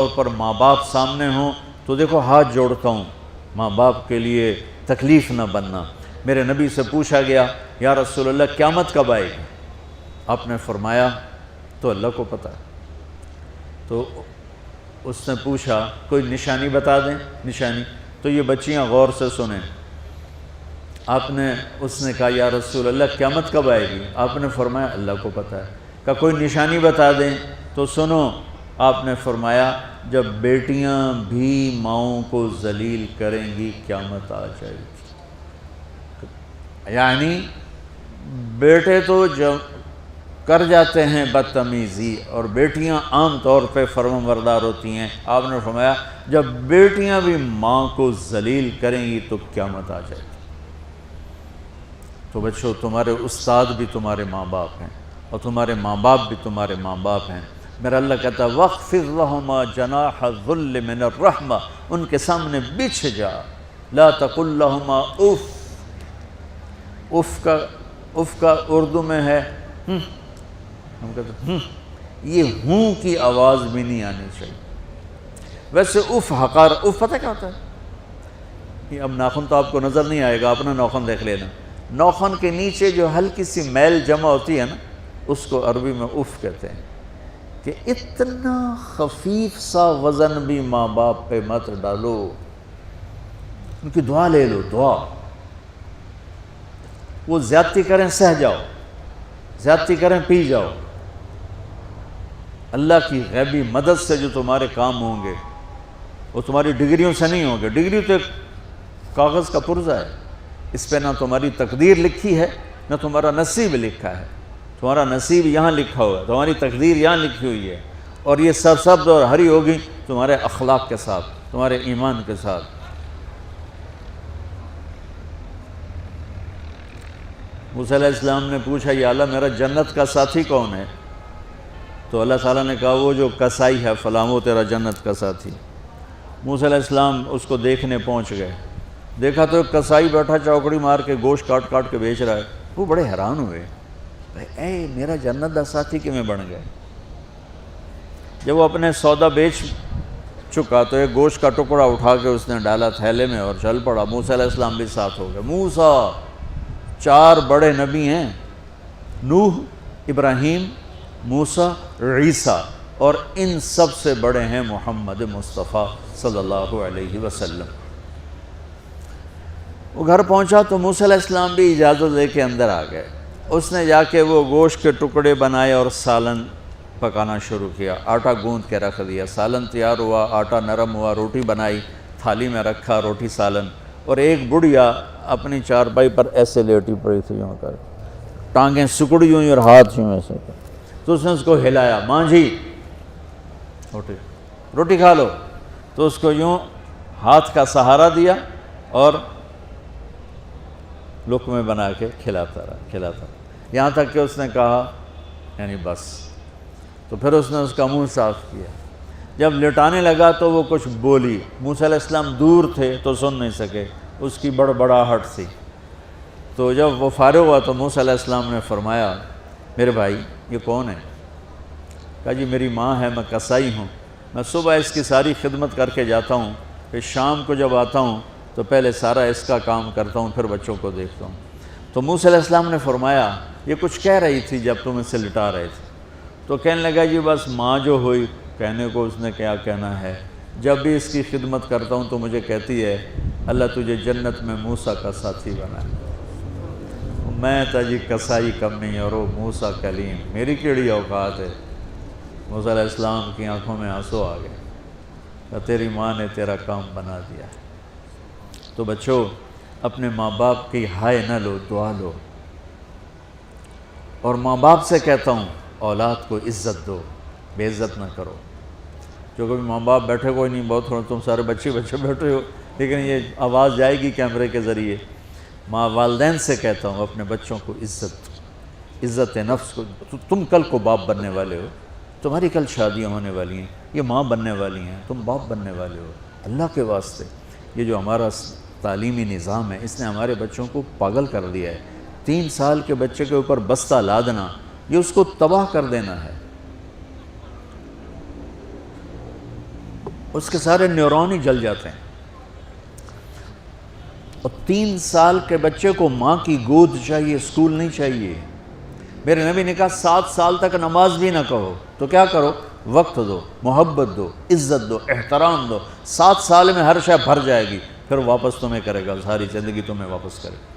طور پر ماں باپ سامنے ہوں تو دیکھو ہاتھ جوڑتا ہوں، ماں باپ کے لیے تکلیف نہ بننا۔ میرے نبی سے پوچھا گیا یا رسول اللہ قیامت کب آئے گی؟ آپ نے فرمایا تو اللہ کو پتہ۔ تو اس نے پوچھا کوئی نشانی بتا دیں، نشانی؟ تو یہ بچیاں غور سے سنیں۔ اس نے کہا یا رسول اللہ قیامت کب آئے گی؟ آپ نے فرمایا اللہ کو پتہ ہے۔ کہا کوئی نشانی بتا دیں؟ تو سنو، آپ نے فرمایا جب بیٹیاں بھی ماؤں کو ذلیل کریں گی قیامت آ جائے گی۔ یعنی بیٹے تو جب کر جاتے ہیں بدتمیزی اور بیٹیاں عام طور پہ فرمانبردار ہوتی ہیں، آپ نے فرمایا جب بیٹیاں بھی ماں کو ذلیل کریں گی تو قیامت آ جائے گی۔ تو بچوں، تمہارے استاد بھی تمہارے ماں باپ ہیں اور تمہارے ماں باپ بھی تمہارے ماں باپ ہیں۔ میرا اللہ کہتا ہے وَاخْفِضْ لَهُمَا جَنَاحَ الذُّلِّ مِنَ الرَّحْمَةِ، ان کے سامنے بچھ جا، لا تقل لهما اف کا اردو میں ہے ہم کہتے ہیں یہ ہوں کی آواز بھی نہیں آنی چاہیے۔ ویسے اف حقار، اف پتہ کیا ہوتا ہے؟ اب ناخن تو آپ کو نظر نہیں آئے گا، اپنا ناخن دیکھ لینا۔ ناخن کے نیچے جو ہلکی سی میل جمع ہوتی ہے نا، اس کو عربی میں اف کہتے ہیں۔ کہ اتنا خفیف سا وزن بھی ماں باپ پہ مت ڈالو، ان کی دعا لے لو، دعا۔ وہ زیادتی کریں سہ جاؤ، زیادتی کریں پی جاؤ۔ اللہ کی غیبی مدد سے جو تمہارے کام ہوں گے وہ تمہاری ڈگریوں سے نہیں ہوں گے۔ ڈگری تو ایک کاغذ کا پرزہ ہے، اس پہ نہ تمہاری تقدیر لکھی ہے نہ تمہارا نصیب لکھا ہے۔ تمہارا نصیب یہاں لکھا ہوا ہے، تمہاری تقدیر یہاں لکھی ہوئی ہے، اور یہ سرسبز اور ہری ہوگی تمہارے اخلاق کے ساتھ، تمہارے ایمان کے ساتھ۔ موسیٰ علیہ السلام نے پوچھا یا اللہ میرا جنت کا ساتھی کون ہے؟ تو اللہ تعالیٰ نے کہا وہ جو کسائی ہے فلاں، وہ تیرا جنت کا ساتھی۔ موسیٰ علیہ السلام اس کو دیکھنے پہنچ گئے، دیکھا تو ایک کسائی بیٹھا چوکڑی مار کے گوشت کاٹ کاٹ کے بیچ رہا ہے۔ وہ بڑے حیران ہوئے، اے میرا جنت کا ساتھی کیوں بن گئے؟ جب وہ اپنے سودا بیچ چکا تو ایک گوشت کا ٹکڑا اٹھا کے اس نے ڈالا تھیلے میں اور چل پڑا۔ موسیٰ علیہ السلام بھی ساتھ ہو گئے۔ موسیٰ 4 بڑے نبی ہیں، نوح، ابراہیم، موسیٰ، عیسیٰ، اور ان سب سے بڑے ہیں محمد مصطفیٰ صلی اللہ علیہ وسلم۔ وہ گھر پہنچا تو موسیٰ علیہ السلام بھی اجازت لے کے اندر آ گئے۔ اس نے جا کے وہ گوشت کے ٹکڑے بنائے اور سالن پکانا شروع کیا۔ آٹا گوندھ کے رکھ دیا، سالن تیار ہوا، آٹا نرم ہوا، روٹی بنائی، تھالی میں رکھا روٹی سالن، اور ایک بڑھیا اپنی چارپائی پر ایسے لیٹی پڑی تھی، یوں کر ٹانگیں سکڑی ہوئی اور ہاتھ یوں ایسے کر۔ تو اس نے اس کو ہلایا، ماں جی روٹی کھا لو۔ تو اس کو یوں ہاتھ کا سہارا دیا اور لقمے بنا کے کھلاتا رہا، یہاں تک کہ اس نے کہا یعنی بس۔ تو پھر اس نے اس کا منہ صاف کیا۔ جب لٹانے لگا تو وہ کچھ بولی، موسیٰ علیہ السلام دور تھے تو سن نہیں سکے، اس کی بڑبڑاہٹ تھی۔ تو جب وہ فارغ ہوا تو موسیٰ علیہ السلام نے فرمایا میرے بھائی یہ کون ہے؟ کہا جی میری ماں ہے، میں کسائی ہوں، میں صبح اس کی ساری خدمت کر کے جاتا ہوں، پھر شام کو جب آتا ہوں تو پہلے سارا اس کا کام کرتا ہوں، پھر بچوں کو دیکھتا ہوں۔ تو موسیٰ علیہ السلام نے فرمایا یہ کچھ کہہ رہی تھی جب تم اسے لٹا رہے تھے؟ تو کہنے لگا جی بس ماں جو ہوئی، کہنے کو اس نے کیا کہنا ہے، جب بھی اس کی خدمت کرتا ہوں تو مجھے کہتی ہے اللہ تجھے جنت میں موسیٰ کا ساتھی بنا ہے۔ میں تا جی کسائی کم نہیں اور وہ موسیٰ کلیم، میری کیڑی اوقات ہے۔ موسیٰ علیہ السلام کی آنکھوں میں آنسو آ گئے کہ تیری ماں نے تیرا کام بنا دیا۔ تو بچوں اپنے ماں باپ کی ہائے نہ لو، دعا لو۔ اور ماں باپ سے کہتا ہوں اولاد کو عزت دو، بے عزت نہ کرو۔ جو کبھی ماں باپ بیٹھے کوئی نہیں، بہت تھوڑا تم سارے بچے بیٹھے ہو، لیکن یہ آواز جائے گی کیمرے کے ذریعے۔ ماں والدین سے کہتا ہوں اپنے بچوں کو عزت نفس کو۔ تم کل کو باپ بننے والے ہو، تمہاری کل شادیاں ہونے والی ہیں، یہ ماں بننے والی ہیں، تم باپ بننے والے ہو۔ اللہ کے واسطے یہ جو ہمارا تعلیمی نظام ہے اس نے ہمارے بچوں کو پاگل کر دیا ہے۔ 3 سال کے بچے کے اوپر بستہ لادنا، یہ اس کو تباہ کر دینا ہے۔ اس کے سارے نیورون ہی جل جاتے ہیں. اور 3 سال کے بچے کو ماں کی گود چاہیے، اسکول نہیں چاہیے. میرے نبی نے کہا 7 سال تک نماز بھی نہ کہو تو کیا کرو، وقت دو، محبت دو، عزت دو، احترام دو. 7 سال میں ہر شے بھر جائے گی، پھر واپس تمہیں کرے گا، ساری زندگی تمہیں واپس کرے گا.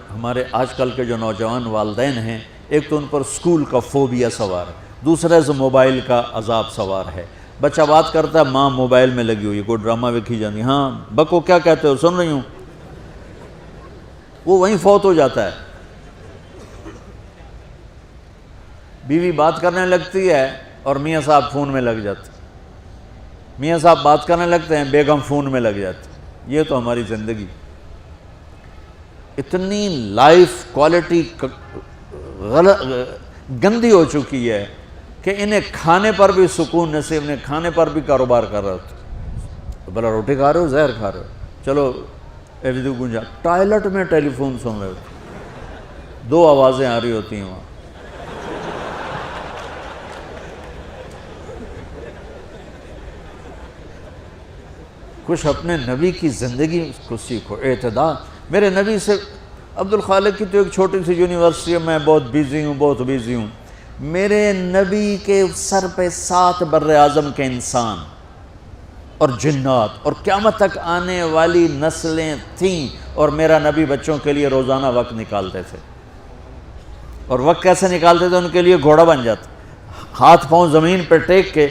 ہمارے آج کل کے جو نوجوان والدین ہیں، ایک تو ان پر اسکول کا فوبیا سوار ہے، دوسرا سے موبائل کا عذاب سوار ہے. بچہ بات کرتا ہے، ماں موبائل میں لگی ہوئی، کوئی ڈرامہ ویکھی جاتی، ہاں بکو کیا کہتے ہو، سن رہی ہوں. وہ وہیں فوت ہو جاتا ہے. بیوی بات کرنے لگتی ہے اور میاں صاحب فون میں لگ جاتے، میاں صاحب بات کرنے لگتے ہیں، بیگم فون میں لگ جاتی. یہ تو ہماری زندگی اتنی لائف کوالٹی گندی ہو چکی ہے کہ انہیں کھانے پر بھی سکون نصیب نہیں، کھانے پر بھی کاروبار کر رہا ہوتا. بھلا روٹی کھا رہے ہو، زہر کھا رہے ہو، چلو گنجا ٹوائلٹ میں ٹیلی فون سن رہے ہوتے، 2 آوازیں آ رہی ہوتی ہیں وہاں. کچھ اپنے نبی کی زندگی کو سیکھو، اعتدال. میرے نبی سے عبد الخالق کی تو ایک چھوٹی سی یونیورسٹی ہے، میں بہت بیزی ہوں. میرے نبی کے سر پہ 7 بر اعظم کے انسان اور جنات اور قیامت تک آنے والی نسلیں تھیں، اور میرا نبی بچوں کے لیے روزانہ وقت نکالتے تھے. اور وقت کیسے نکالتے تھے؟ ان کے لیے گھوڑا بن جاتا، ہاتھ پاؤں زمین پہ ٹیک کے،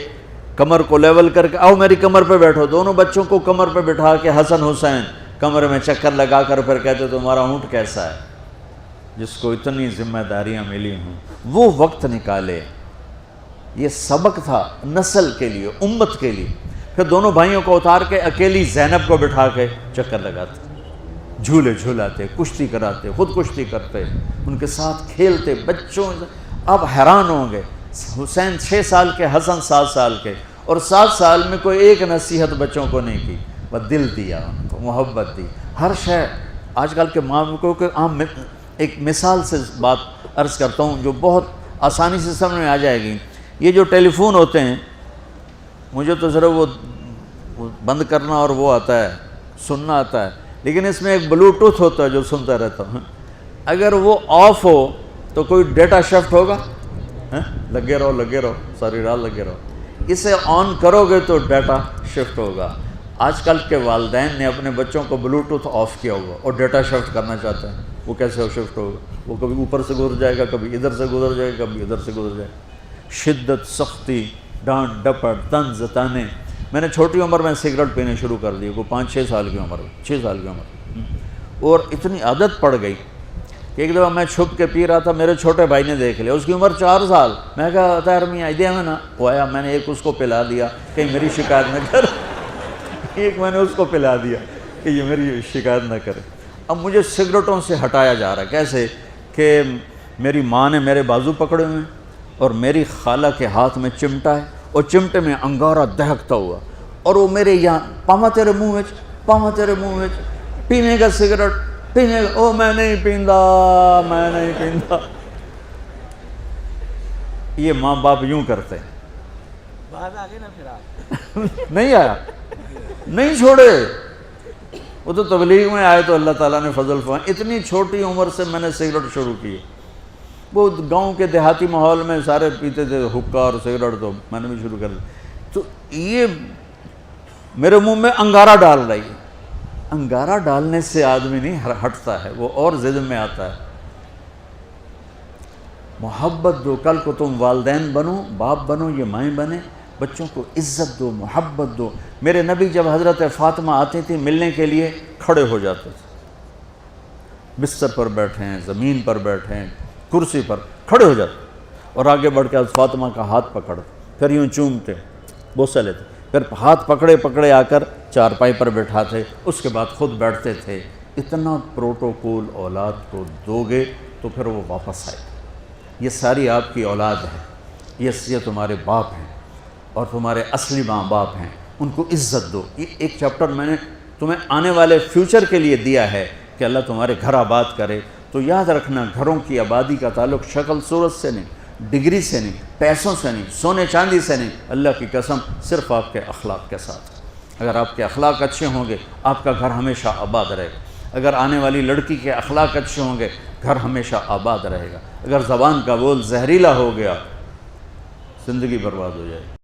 کمر کو لیول کر کے، آؤ میری کمر پہ بیٹھو. دونوں بچوں کو کمر پہ بٹھا کے حسن حسین کمر میں چکر لگا کر پھر کہتے تمہارا اونٹ کیسا ہے، جس کو اتنی ذمہ داریاں ملی ہوں. وہ وقت نکالے. یہ سبق تھا نسل کے لیے، امت کے لیے. پھر دونوں بھائیوں کو اتار کے اکیلی زینب کو بٹھا کے چکر لگاتے، جھولے جھولاتے، کشتی کراتے، خود کشتی کرتے، ان کے ساتھ کھیلتے. بچوں اب حیران ہوں گے، حسین 6 سال کے، حسن 7 سال کے، اور 7 سال میں کوئی ایک نصیحت بچوں کو نہیں کی، بس دل دیا ان کو، محبت دی. ہر شے آج کل کے ماں کو کہ عام ایک مثال سے بات عرض کرتا ہوں جو بہت آسانی سے سمجھ میں آ جائے گی. یہ جو ٹیلی فون ہوتے ہیں، مجھے تو ذرا وہ بند کرنا اور وہ آتا ہے، سننا آتا ہے، لیکن اس میں ایک بلوٹوتھ ہوتا ہے جو سنتا رہتا ہوں. اگر وہ آف ہو تو کوئی ڈیٹا شفٹ ہوگا، لگے رہو ساری رات لگے رہو. اسے آن کرو گے تو ڈیٹا شفٹ ہوگا. آج کل کے والدین نے اپنے بچوں کو بلوٹوتھ آف کیا ہوگا اور ڈیٹا شفٹ کرنا چاہتے ہیں. وہ کیسے شفٹ ہوگا؟ وہ کبھی اوپر سے گزر جائے گا، کبھی ادھر سے گزر جائے گا، کبھی ادھر سے گزر جائے گا. شدت، سختی، ڈانٹ ڈپٹ، طنز تانے. میں نے چھوٹی عمر میں سگریٹ پینے شروع کر دی، کوئی 5-6 سال کی عمر، 6 سال کی عمر، اور اتنی عادت پڑ گئی کہ ایک دفعہ میں چھپ کے پی رہا تھا، میرے چھوٹے بھائی نے دیکھ لیا، اس کی عمر 4 سال. میں کہا طاہر میاں دیا میں نا، وہ آیا، میں نے ایک اس کو پلا دیا کہیں میری شکایت نہ کر، ایک میں نے اس کو پلا دیا کہ یہ میری شکایت نہ کرے. اب مجھے سگریٹوں سے ہٹایا جا رہا ہے. کیسے کہ میری ماں نے میرے بازو پکڑے ہوئے ہیں اور میری خالہ کے ہاتھ میں چمٹا ہے اور چمٹے میں انگارہ دہکتا ہوا، اور وہ میرے یہاں پاما تیرے منہ میں پینے کا سگریٹ پینے کا، او میں نہیں پیندا. یہ ماں باپ یوں کرتے ہیں. بعد آگے نا پھر نہیں آیا، نہیں چھوڑے. وہ تو تبلیغ میں آئے تو اللہ تعالیٰ نے فضل فرمایا. اتنی چھوٹی عمر سے میں نے سگریٹ شروع کی. وہ گاؤں کے دیہاتی ماحول میں سارے پیتے تھے حکا اور سگریٹ، تو میں نے بھی شروع کر دی. تو یہ میرے منہ میں انگارہ ڈال رہی ہے. انگارہ ڈالنے سے آدمی نہیں ہٹتا ہے، وہ اور ضد میں آتا ہے. محبت دو. کل کو تم والدین بنو، باپ بنو، یہ مائیں بنے، بچوں کو عزت دو، محبت دو. میرے نبی جب حضرت فاطمہ آتی تھی ملنے کے لیے، کھڑے ہو جاتے تھے. بستر پر بیٹھے ہیں، زمین پر بیٹھے ہیں، کرسی پر کھڑے ہو جاتے، اور آگے بڑھ کے فاطمہ کا ہاتھ پکڑ، پھر یوں چومتے، بوسہ لیتے، پھر ہاتھ پکڑے آ کر چارپائی پر بٹھاتے، اس کے بعد خود بیٹھتے تھے. اتنا پروٹوکول اولاد کو دو گے تو پھر وہ واپس آئے. یہ ساری آپ کی اولاد ہے، یہ تمہارے باپ ہیں اور تمہارے اصلی ماں باپ ہیں. ان کو عزت دو. یہ ایک چیپٹر میں نے تمہیں آنے والے فیوچر کے لیے دیا ہے کہ اللہ تمہارے گھر آباد کرے. تو یاد رکھنا، گھروں کی آبادی کا تعلق شکل صورت سے نہیں، ڈگری سے نہیں، پیسوں سے نہیں، سونے چاندی سے نہیں، اللہ کی قسم صرف آپ کے اخلاق کے ساتھ۔ اگر آپ کے اخلاق اچھے ہوں گے آپ کا گھر ہمیشہ آباد رہے گا۔ اگر آنے والی لڑکی کے اخلاق اچھے ہوں گے گھر ہمیشہ آباد رہے گا۔ اگر زبان کا بول زہریلا ہو گیا زندگی برباد ہو جائے گی۔